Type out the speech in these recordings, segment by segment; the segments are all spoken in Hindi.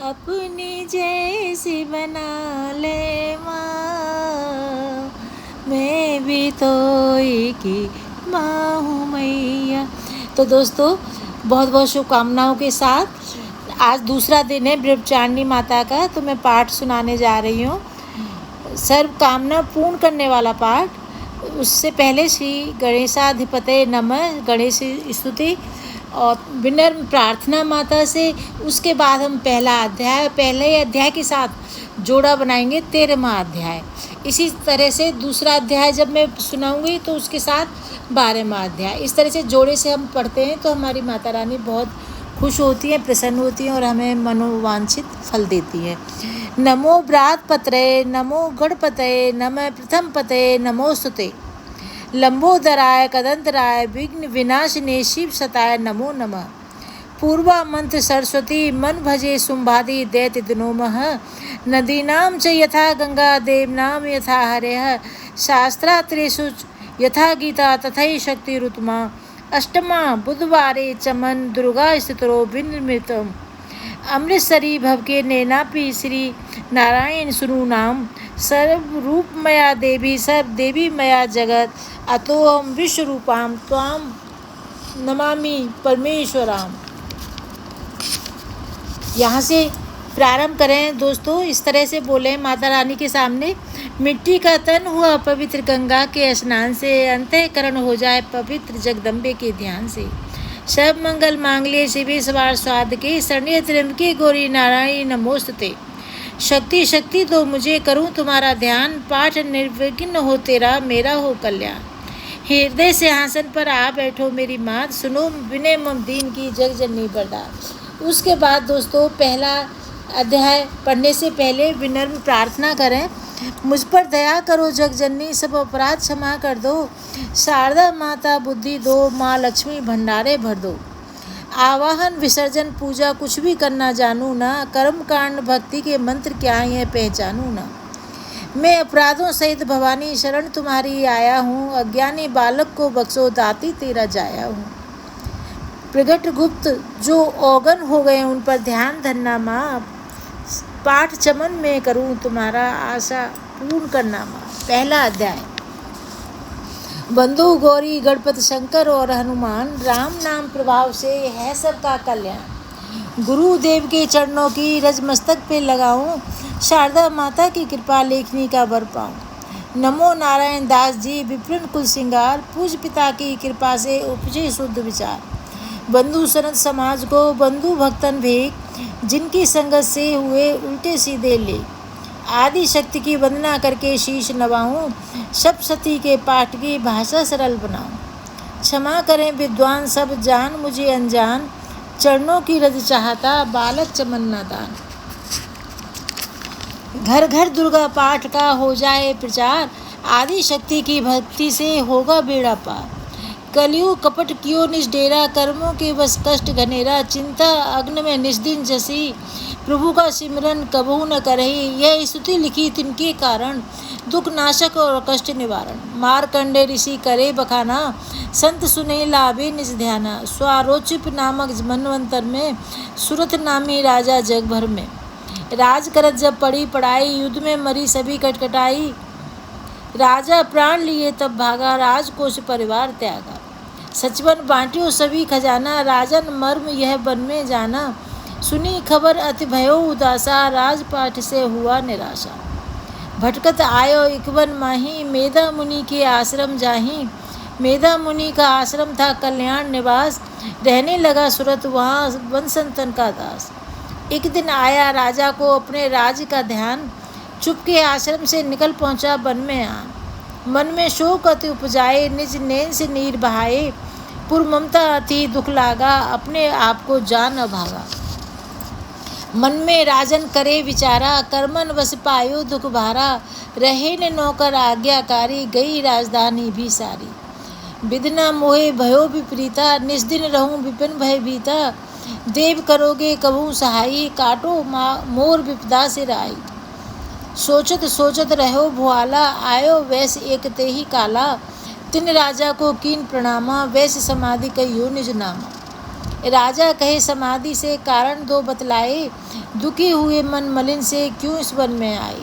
अपनी जैसी बना ले माँ, मैं भी तो एक ही माँ हूँ मैया। तो दोस्तों, बहुत बहुत शुभकामनाओं के साथ आज दूसरा दिन है ब्रह्मचारिणी माता का, तो मैं पाठ सुनाने जा रही हूँ। सर्व कामना पूर्ण करने वाला पाठ। उससे पहले श्री गणेशाधिपते नमः, गणेश स्तुति और विनम्र प्रार्थना माता से। उसके बाद हम पहले अध्याय के साथ जोड़ा बनाएंगे 13वां अध्याय। इसी तरह से दूसरा अध्याय जब मैं सुनाऊंगी तो उसके साथ 12वां अध्याय। इस तरह से जोड़े से हम पढ़ते हैं तो हमारी माता रानी बहुत खुश होती हैं, प्रसन्न होती हैं और हमें मनोवांछित फल देती हैं। नमो व्रात पत्रे, नमो गणपतये, नमः प्रथम पतये, नमोस्तुते। लंबोदराय कदंतराय विघ्न विनाशिने शिव सताय नमो नमः। पूर्वा मंत्र सरस्वती मन भजे शुंभादि दैत्य दिनोमः। नदीनां च यथा गंगा देवनाम यथा हरयः। शास्त्रात्रेषु यथा गीता तथै शक्तिरुत्तमा। अष्टमा बुधवारे चमन दुर्गा स्थितरो विनिर्मितम्। अमृतसरी भवके नैनापि श्री नारायण सुनु नाम। सर्वरूपमया देवी सर्वदेवी मया जगत। अतोहम विश्वरूपां त्वां नमामि परमेश्वराम। यहाँ से प्रारंभ करें दोस्तों। इस तरह से बोले माता रानी के सामने। मिट्टी का तन हुआ पवित्र गंगा के स्नान से, अंतःकरण हो जाए पवित्र जगदम्बे के ध्यान से। सब मंगल मांगल्ये शिवे सवार स्वादके, शरण्ये त्र्यंबके गौरी नारायणी नमोस्तुते। शक्ति शक्ति दो मुझे करूं तुम्हारा ध्यान, पाठ निर्विघ्न हो तेरा मेरा हो कल्याण। हृदय से आसन पर आ बैठो मेरी मात, सुनो विनय मम दीन की जग जननी बरदात। उसके बाद दोस्तों पहला अध्याय पढ़ने से पहले विनम्र प्रार्थना करें। मुझ पर दया करो जग जननी, सब अपराध क्षमा कर दो। शारदा माता बुद्धि दो, माँ लक्ष्मी भंडारे भर दो। आवाहन विसर्जन पूजा कुछ भी करना जानू ना, कर्म कांड भक्ति के मंत्र क्या है पहचानू ना। मैं अपराधों सहित भवानी शरण तुम्हारी आया हूँ, अज्ञानी बालक को बख्शो दाती तेरा जाया हूँ। प्रगट गुप्त जो औगन हो गए उन पर ध्यान धरना माँ, पाठ चमन में करूँ तुम्हारा आशा पूर्ण करना माँ। पहला अध्याय। बंधु गौरी गणपति शंकर और हनुमान, राम नाम प्रभाव से है सबका कल्याण। गुरुदेव के चरणों की रज मस्तक पे लगाऊं, शारदा माता की कृपा लेखनी का वर पाऊं। नमो नारायण दास जी विप्रण कुल सिंगार, पूज पिता की कृपा से उपजे शुद्ध विचार। बंधु सनत समाज को बंधु भक्तन भेक, जिनकी संगत से हुए उल्टे सीधे ले। आदि शक्ति की वंदना करके शीश नवाऊं, सप्तशती के पाठ की भाषा सरल बनाऊं। क्षमा करें विद्वान सब जान मुझे अनजान, चरणों की रज चाहता बालक चमन नादान। घर घर दुर्गा पाठ का हो जाए प्रचार, आदि शक्ति की भक्ति से होगा बेड़ा पार। कलयुग कपट कियो निष्डेरा, कर्मों के बस कष्ट घनेरा। चिंता अग्नि में निस्दिन जसी, प्रभु का सिमरन कबहू न करही। यह स्तुति लिखी तिनके कारण, दुख नाशक और कष्ट निवारण। मारकंडे ऋषि करे बखाना, संत सुने लाभे निज ध्याना। स्वारोचिप नामक मनवंतर में, सुरथ नामी राजा जग भर में। राज करत जब पड़ी पड़ाई, युद्ध में मरी सभी कटकटाई। राजा प्राण लिए तब भागा, राजकोष परिवार त्यागा। सचवन बांटियो सभी खजाना, राजन मर्म यह बन में जाना। सुनी खबर अति भयो उदासा, राजपाठ से हुआ निराशा। भटकत आयो इकवन माही, मेधा मुनि के आश्रम जाही। मेधा मुनि का आश्रम था कल्याण निवास, रहने लगा सुरत वहाँ वन संतन का दास। एक दिन आया राजा को अपने राज्य का ध्यान, चुपके आश्रम से निकल पहुँचा वन में आन। मन में शोक अति उपजाए, निज नैन से नीर बहाए। पूर्व ममता अति दुख लागा, अपने आप को जान अभागा। मन में राजन करे विचारा, कर्मन बस पायो दुख भारा। रहे न नौकर आज्ञाकारी, गई राजधानी भी सारी। विधना मोहे भयो विपरीता, निस्दिन रहूं विपिन भय भीता। देव करोगे कबहू सहाई, काटो मोर विपदा से राई। सोचत सोचत रहो भुआला, आयो वैस एक ते ही काला। तिन राजा को कीन प्रणामा, वैस समाधि कहियो निज नामा। राजा कहे समाधि से कारण दो बतलाए, दुखी हुए मन मलिन से क्यों इस वन में आए।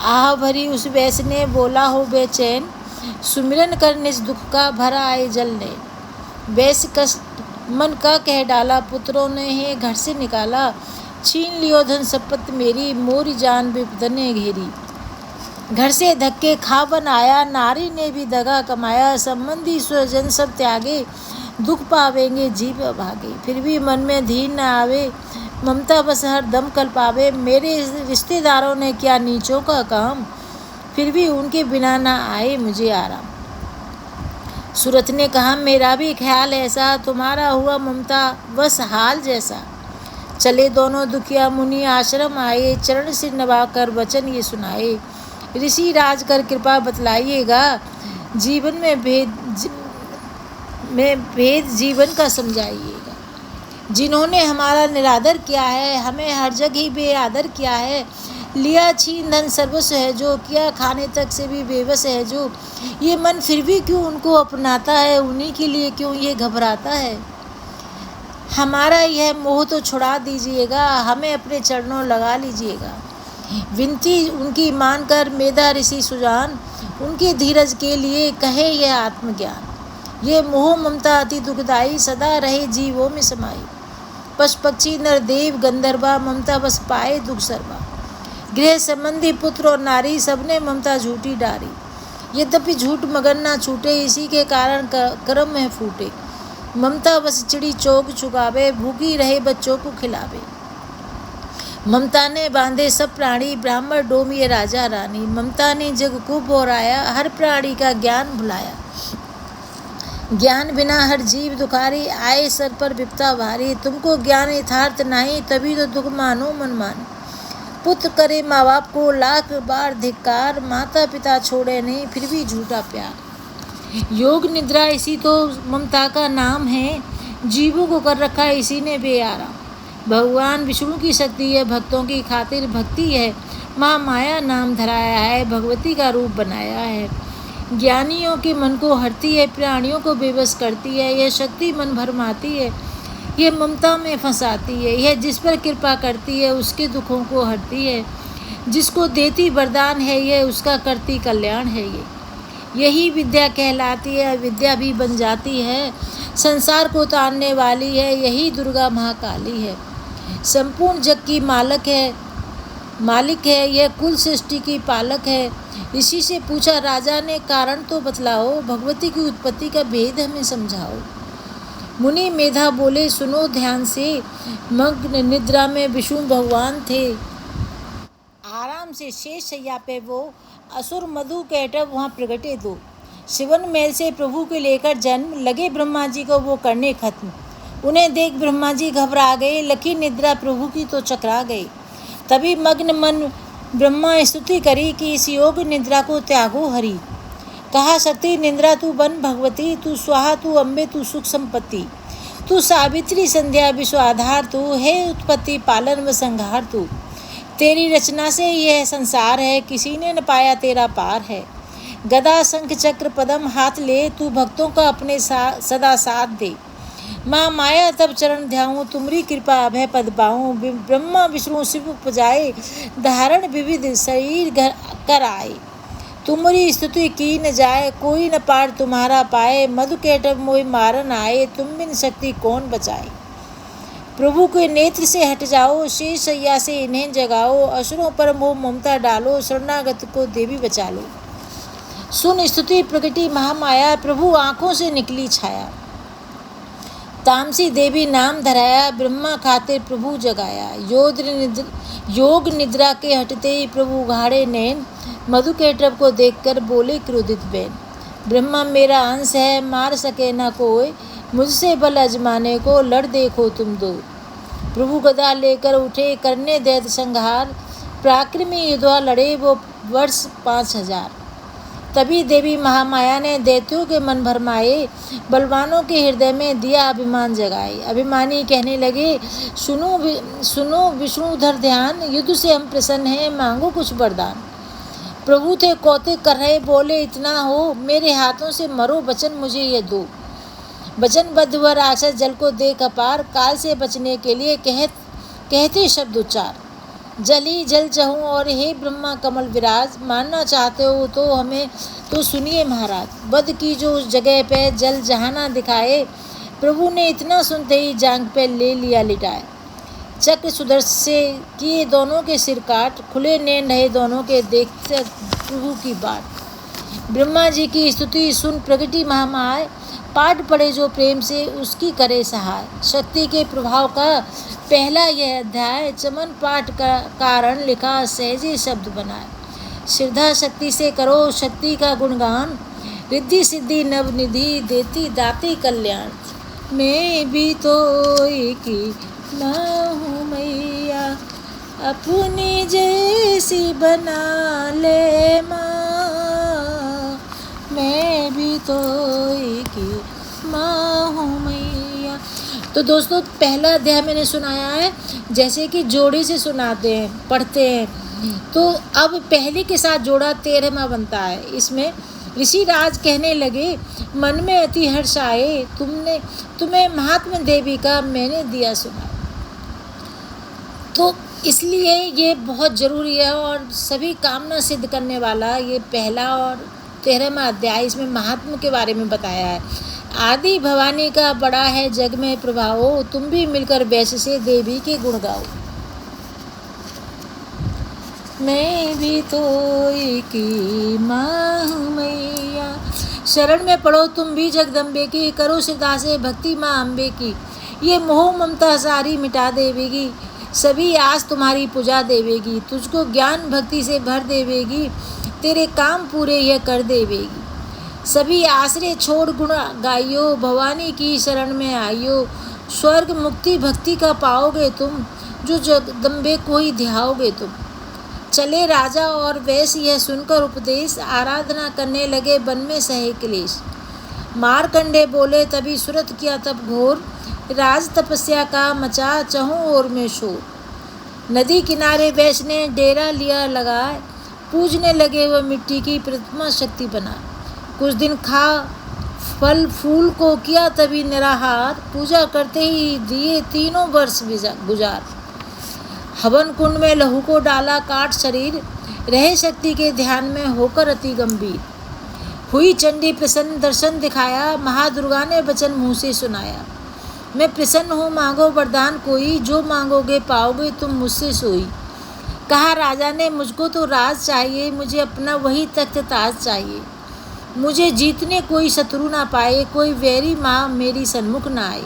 आह भरी उस वैश्य ने बोला हो बेचैन, सुमिरन कर निज दुख का भरा आए जल ने। वैश्य कष्ट मन का कह डाला, पुत्रों ने ही घर से निकाला, छीन लियो धन संपत्ति मेरी, मोरी जान विपद ने घेरी। घर से धक्के खा बन आया, नारी ने भी दगा कमाया, संबंधी स्वजन सब त्यागे, दुख पावेंगे जीव भागे। फिर भी मन में धीर न आवे, ममता बस हर दम कल पावे। मेरे रिश्तेदारों ने किया नीचों का काम, फिर भी उनके बिना ना आए मुझे आराम। सूरत ने कहा मेरा भी ख्याल ऐसा, तुम्हारा हुआ ममता बस हाल जैसा। चले दोनों दुखिया मुनि आश्रम आए, चरण सिर नवाकर वचन ये सुनाए। ऋषि राज कर कृपा बतलाइएगा, जीवन में भेद जीवन का समझाइएगा। जिन्होंने हमारा निरादर किया है, हमें हर जगह बेआदर किया है, लिया छीन धन सर्वस्व है जो, किया खाने तक से भी बेबस है जो। ये मन फिर भी क्यों उनको अपनाता है, उन्हीं के लिए क्यों ये घबराता है। हमारा यह मोह तो छुड़ा दीजिएगा, हमें अपने चरणों लगा लीजिएगा। विनती उनकी मानकर मेधा ऋषि सुजान, उनके धीरज के लिए कहे यह आत्मज्ञान। ये मोह ममता अति दुखदाई, सदा रहे जीवों में समाई। पशु पक्षी नर देव गंधर्वा, ममता बस पाए दुख सर्वा। गृह संबंधी पुत्र और नारी, सबने ममता झूठी डारी। यद्यपि झूठ मगर ना छूटे, इसी के कारण कर्म में फूटे। ममता बस चिड़ी चौक चुकावे, भूखी रहे बच्चों को खिलावे। ममता ने बांधे सब प्राणी, ब्राह्मण डोम ये राजा रानी। ममता ने जग को बोराया, हर प्राणी का ज्ञान भुलाया। ज्ञान बिना हर जीव दुखारी, आए सर पर विपता भारी। तुमको ज्ञान यथार्थ नहीं, तभी तो दुख मानो मन माने। पुत्र करे माँ बाप को लाख बार धिक्कार, माता पिता छोड़े नहीं फिर भी झूठा प्यार। योग निद्रा इसी तो ममता का नाम है, जीवों को कर रखा इसी ने बेआराम। भगवान विष्णु की शक्ति है, भक्तों की खातिर भक्ति है। माँ माया नाम धराया है, भगवती का रूप बनाया है। ज्ञानियों के मन को हरती है, प्राणियों को बेबस करती है। यह शक्ति मन भरमाती है, ये ममता में फंसाती है। यह जिस पर कृपा करती है, उसके दुखों को हरती है। जिसको देती वरदान है, यह उसका करती कल्याण है। यही विद्या कहलाती है, विद्या भी बन जाती है। संसार को तारने वाली है, यही दुर्गा महाकाली है। संपूर्ण जग की मालिक है, यह कुल सृष्टि की पालक है। ऋषि से पूछा राजा ने, कारण तो बतलाओ, भगवती की उत्पत्ति का भेद हमें समझाओ। मुनि मेधा बोले, सुनो ध्यान से, मग्न निद्रा में विष्णु भगवान थे। आराम से शेष शैया पे वो असुर मधु कैटव वहाँ प्रगटे दो। शिवन मेल से प्रभु के लेकर जन्म, लगे ब्रह्मा जी को वो करने खत्म। उन्हें देख ब्रह्मा जी घबरा गए, लखी निद्रा प्रभु की तो चकरा गई। तभी मग्न मन ब्रह्मा स्तुति करी कि इस योग निद्रा को त्यागो हरि। कहा सती निद्रा तू बन भगवती, तू स्वाहा तू अम्बे तू सुख संपत्ति। तू सावित्री संध्या विश्व आधार, तू है उत्पत्ति पालन व संहार। तू तेरी रचना से यह संसार है, किसी ने न पाया तेरा पार है। गदा शंख चक्र पदम हाथ ले, तू भक्तों का अपने सदा साथ दे। माँ माया तब चरण ध्याऊँ, तुमरी कृपा अभय पद पाऊँ। ब्रह्मा विष्णु शिव उपजाए, धारण विविध शरीर कर आए। तुमरी स्तुति की न जाए, कोई न पार तुम्हारा पाए। मधु कैटव मोहि मारन आए, तुम बिन शक्ति कौन बचाए। प्रभु के नेत्र से हट जाओ, शेष शैया से इन्हें जगाओ। असुरों पर मोह ममता डालो, शरणागत को देवी बचा लो। सुन स्तुति प्रगति महामाया, प्रभु आँखों से निकली छाया। तामसी देवी नाम धराया, ब्रह्मा खातिर प्रभु जगाया। योग निद्रा के हटते ही प्रभु घाड़े नैन, मधु कैटव को देखकर बोले क्रोधित बैन। ब्रह्मा मेरा अंश है, मार सके न कोई, मुझसे बल अजमाने को लड़ देखो तुम दो। प्रभु गदा लेकर उठे, करने दैत संहार। पराक्रमी युद्धा लड़े वो वर्ष 5000। तभी देवी महामाया ने दैत्यों के मन भरमाए, बलवानों के हृदय में दिया अभिमान जगाए। अभिमानी कहने लगे, सुनो विष्णुधर ध्यान, युद्ध से हम प्रसन्न हैं, मांगो कुछ वरदान। प्रभु थे कौतिक कर रहे, बोले इतना हो, मेरे हाथों से मरो, वचन मुझे ये दो। वचनबद्ध व राक्षस जल को देख अपार, काल से बचने के लिए कहते शब्द उच्चार। जल ही जल चहूँ और हे ब्रह्मा कमल विराज, मानना चाहते हो तो हमें तो सुनिए महाराज। वध की जो उस जगह पे जल जहाना दिखाए, प्रभु ने इतना सुनते ही जांग पे ले लिया लिटाए। चक्र सुदर्शन से किए दोनों के सिर काट, खुले नैन रहे दोनों के देखते प्रभु की बाट। ब्रह्मा जी की स्तुति सुन प्रगति महामाय, पाठ पढ़े जो प्रेम से उसकी करे सहाय। शक्ति के प्रभाव का पहला यह अध्याय, चमन पाठ का कारण लिखा सहजे शब्द बनाए। श्रद्धा शक्ति से करो शक्ति का गुणगान, रिद्धि सिद्धि नवनिधि देती दाती कल्याण। मैं भी तो एक माँ हूँ मैया, अपनी जैसी बना ले माँ। मैं भी तो एक माँ हूँ मैया। तो दोस्तों पहला अध्याय मैंने सुनाया है, जैसे कि जोड़े से सुनाते हैं पढ़ते हैं, तो अब पहले के साथ जोड़ा 13वां बनता है। इसमें ऋषि राज कहने लगे, मन में अति हर्ष आए, तुम्हें महात्मा देवी का मैंने दिया सुना। तो इसलिए ये बहुत ज़रूरी है और सभी कामना सिद्ध करने वाला ये पहला और 13वां अध्याय, इसमें महात्मा के बारे में बताया है। आदि भवानी का बड़ा है जग में प्रभाव, तुम भी मिलकर वैसे से देवी के गुण गाओ। मैं भी तो एक माँ हूँ मैया, शरण में पढ़ो तुम भी जगदम्बे की, करो श्रद्धा से भक्ति माँ अम्बे की। ये मोह ममता सारी मिटा देवेगी, सभी आस तुम्हारी पूजा देवेगी। तुझको ज्ञान भक्ति से भर देवेगी, तेरे काम पूरे यह कर देवेगी। सभी आश्रय छोड़ गुण गाइयो, भवानी की शरण में आइयो। स्वर्ग मुक्ति भक्ति का पाओगे तुम, जो जगदम्बे को ही ध्याओगे तुम। चले राजा और वैश्य यह सुनकर उपदेश, आराधना करने लगे वन में सहे क्लेश। मारकंडे बोले तभी सुरत किया तब घोर, राज तपस्या का मचा चहु ओर में शोर। नदी किनारे वैश्य ने डेरा लिया लगाए, पूजने लगे वह मिट्टी की प्रतिमा शक्ति बना। कुछ दिन खा फल फूल को किया तभी निराहार, पूजा करते ही दिए 3 वर्ष गुजार। हवन कुंड में लहू को डाला काट शरीर, रहे शक्ति के ध्यान में होकर अति गंभीर। हुई चंडी प्रसन्न दर्शन दिखाया, महादुर्गा ने वचन मुँह से सुनाया। मैं प्रसन्न हूँ मांगो वरदान कोई, जो मांगोगे पाओगे तुम मुझसे सोई। कहा राजा ने मुझको तो राज चाहिए, मुझे अपना वही तख्त ताज चाहिए। मुझे जीतने कोई शत्रु ना पाए, कोई वैरी माँ मेरी सन्मुख ना आए।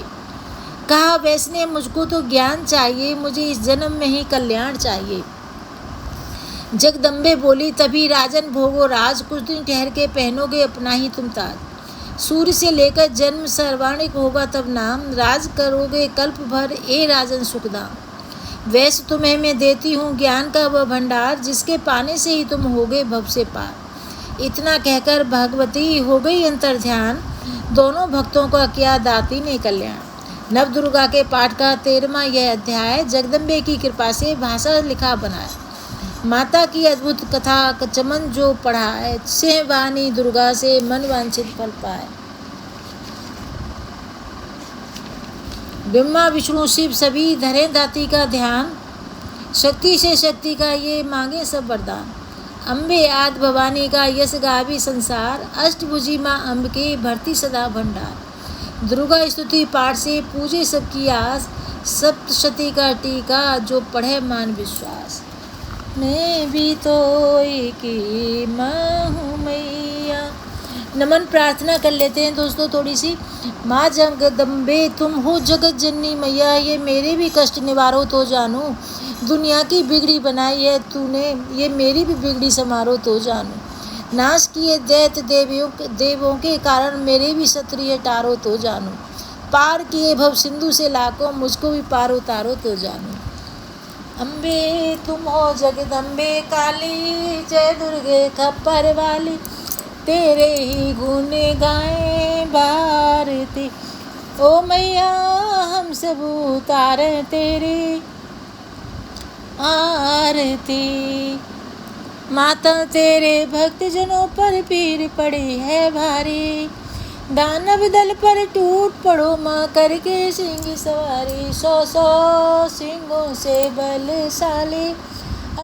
कहा वैश्य ने मुझको तो ज्ञान चाहिए, मुझे इस जन्म में ही कल्याण चाहिए। जगदम्बे बोली तभी राजन भोगो राज, कुछ दिन ठहर के पहनोगे अपना ही तुम ताज। सूर्य से लेकर जन्म सर्वाणिक होगा तब नाम, राज करोगे कल्प भर ए राजन सुखदाम। वैसे तुम्हें मैं देती हूँ ज्ञान का वह भंडार, जिसके पाने से ही तुम होगे भव से पार। इतना कहकर भगवती हो गई अंतर ध्यान, दोनों भक्तों का किया दाती ने कल्याण। नव दुर्गा के पाठ का 13वां यह अध्याय, जगदम्बे की कृपा से भाषा लिखा बनाए। माता की अद्भुत कथा चमन जो पढ़ाए, सिंहवानी दुर्गा से मन वांछित फल पाए। ब्रह्मा विष्णु शिव सभी धरे दाती का ध्यान, शक्ति से शक्ति का ये मांगे सब वरदान। अम्बे आदि भवानी का यश गावी संसार, अष्टभुजी माँ अम्ब के भरती सदा भंडार। दुर्गा स्तुति पाठ से पूजे सबकी आस, सप्तशती का टीका जो पढ़े मान विश्वास। मैं भी तो एक माँ हूँ मैया। नमन प्रार्थना कर लेते हैं दोस्तों थोड़ी सी। माँ जगदम्बे तुम हो जगत जननी मैया, ये मेरे भी कष्ट निवारो तो जानू। दुनिया की बिगड़ी बनाई है तूने, ये मेरी भी बिगड़ी संवारो तो जानू। नाश किए दैत देवों के कारण मेरे भी क्षत्रिय टारो तो जानू। पार किए भव सिंधु से लाखों, मुझको भी पार उतारो तो जानू। अम्बे तुम हो जगदम्बे काली, जय दुर्गे खप्पर वाली। तेरे ही गुण गाए भारती, ओ मैया हम सब उतारे तेरी आरती। माता तेरे भक्त जनों पर पीर पड़ी है भारी, दानव दल पर टूट पड़ो माँ करके सिंह सवारी, 100 100 सिंहों से बलशाली।